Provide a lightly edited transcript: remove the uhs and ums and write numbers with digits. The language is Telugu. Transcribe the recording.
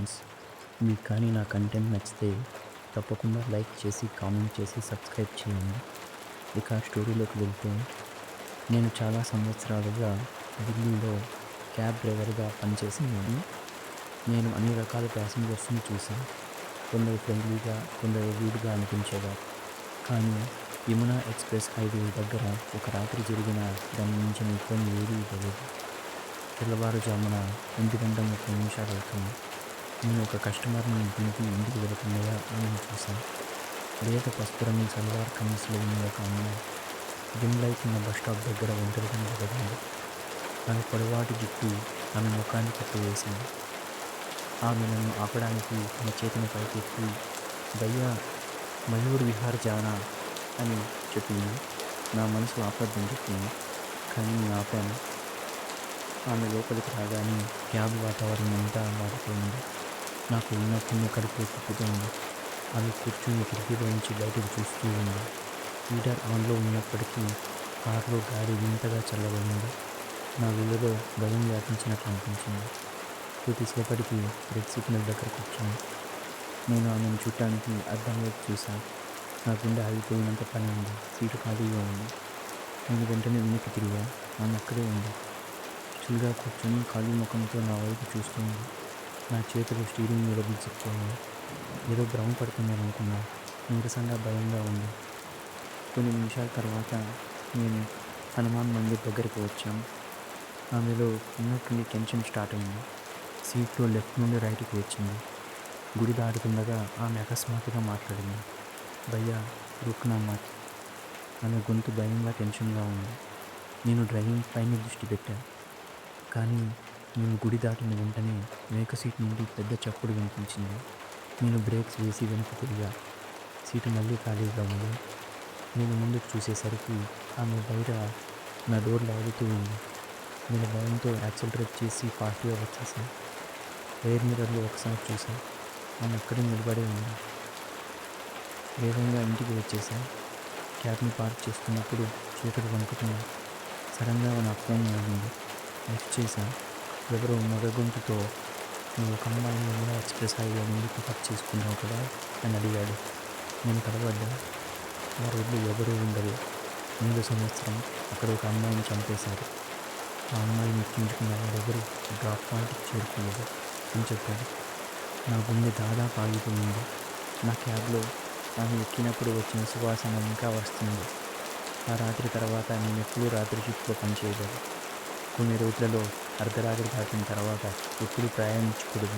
ఫ్రెండ్స్. మీకు కానీ నా కంటెంట్ నచ్చితే తప్పకుండా లైక్ చేసి, కామెంట్ చేసి, సబ్స్క్రైబ్ చేయండి. ఇక స్టోరీలోకి వెళ్తే, నేను చాలా సంవత్సరాలుగా ఢిల్లీలో క్యాబ్ డ్రైవర్గా పనిచేసేవాడిని. నేను అన్ని రకాల ప్యాసింజర్స్ని చూశాను. కొందరు ఫ్రెండ్లీగా, కొందరు రూడ్గా అనిపించేవారు. కానీ యమునా ఎక్స్ప్రెస్ హైవే దగ్గర ఒక రాత్రి జరిగిన దాని మించిన ఇబ్బంది ఏదీ ఇవ్వలేదు. తెల్లవారుజామున 1:30 అవుతుంది. నేను ఒక కస్టమర్ని దింపి ఇంటికి వెళుతుండగా ఆమెను చూశాను. లేత పసుపు రంగు సల్వార్ కమీజ్లో ఉన్న ఒక అమ్మాయి డిమ్ లైట్ ఉన్న బస్టాప్ దగ్గర ఒంటరిగా నిలబడింది. ఆమె పొడవాటి జుట్టు ఆమె ముఖాన్ని కప్పివేసింది. ఆమె నన్ను ఆపడానికి తన చేతిని పైకెత్తి, భయ్యా, మయూర్ విహార్ జానా అని చెప్పింది. నా మనసు ఆపొద్దని చెప్పింది, కానీ నేను ఆపాను. ఆమె లోపలికి రాగానే క్యాబ్ వాతావరణం అంతా మారిపోయింది. నాకు ఉన్నట్టుండి కడుపులో తిప్పుతోంది. ఆమె కూర్చుని కిటికీలో నుంచి బయటకు చూస్తూ ఉంది. హీటర్ ఆన్లో ఉన్నప్పటికీ కారులో గాలి వింతగా చల్లబడింది. నా వీళ్ళలో భయం వ్యాపించినట్లు అనిపించింది. కొద్దిసేపటికి రెడ్ సిగ్నల్ దగ్గర కూర్చుంది. నేను ఆమెను చూడటానికి అద్దం వైపు చూశాను. నా గుండె ఆగిపోయినంత పని ఉంది. సీటు ఖాళీగా ఉంది. నేను వెంటనే వెనక్కి తిరిగా. ఆమె అక్కడే ఉంది. స్టిల్గా కూర్చొని ఖాళీ ముఖంతో నా వైపు చూస్తుంది. నా చేతులు స్టీరింగ్ మీద బిగుసుకుపోయాయి. ఏదో భ్రమ పడుతుందని అనుకున్నా. నీరసంగా, భయంగా ఉంది. కొన్ని నిమిషాల తర్వాత నేను హనుమాన్ మందిర్ దగ్గరికి వచ్చాను. ఆమెలో ఉన్నట్టుండి టెన్షన్ స్టార్ట్ అయింది. సీట్లో లెఫ్ట్ నుండి రైట్కి వచ్చింది. గుడి దాటుతుండగా ఆమె అకస్మాత్తుగా మాట్లాడింది. భయ్యా, రుక్నా మత్. ఆమె గొంతు భయంగా, టెన్షన్గా ఉంది. నేను డ్రైవింగ్ పైన దృష్టి పెట్టాను. కానీ నేను గుడి దాటిన వెంటనే వెనుక సీట్ నుండి పెద్ద చప్పుడు వినిపించింది. నేను బ్రేక్స్ వేసి వెనక్కి తిరిగా. సీటు మళ్ళీ ఖాళీగా ఉంది. నేను ముందుకు చూసేసరికి ఆమె బయట నా డోర్ లాగుతూ ఉంది. నేను భయంతో యాక్సిలరేట్ చేసి ఫాస్ట్గా వచ్చేసాను. ఎయిర్ మిర్రర్లో ఒకసారి చూశాను. ఆమె అక్కడే నిలబడే ఉంది. వేగంగా ఇంటికి వచ్చేసాను. క్యాబ్ని పార్క్ చేస్తున్నప్పుడు చేతులు వణుకుతున్నాయి. సడన్గా నా ఫోన్ మోగింది. లిఫ్ట్ చేశాను. ఎవరో మగ గొంతుతో, నువ్వు ఒక అమ్మాయిని యమునా ఎక్స్ప్రెస్ హైవే నుండి పికప్ చేసుకున్నావు కదా అని అడిగాడు. నేను తడబడ్డా. ఆ రోడ్లో ఎవరూ ఉండరు. ముందు సంవత్సరం అక్కడ ఒక అమ్మాయిని చంపేశారు. ఆ అమ్మాయిని ఎక్కించుకున్న వారెవరు డ్రాప్ పాయింట్కి చేరుకోలేదు అని చెప్పాడు. నా గుండె దాదాపు ఆగిపోయింది. నా క్యాబ్లో ఆమె ఎక్కినప్పుడు వచ్చిన సువాసన ఇంకా వస్తుంది. ఆ రాత్రి తర్వాత నేను ఎప్పుడూ రాత్రి షిఫ్ట్లో పనిచేయలేదు. కొన్ని రోజులలో అర్ధరాత్రి దాటిన తర్వాత ఎప్పుడు ప్రయాణించకూడదు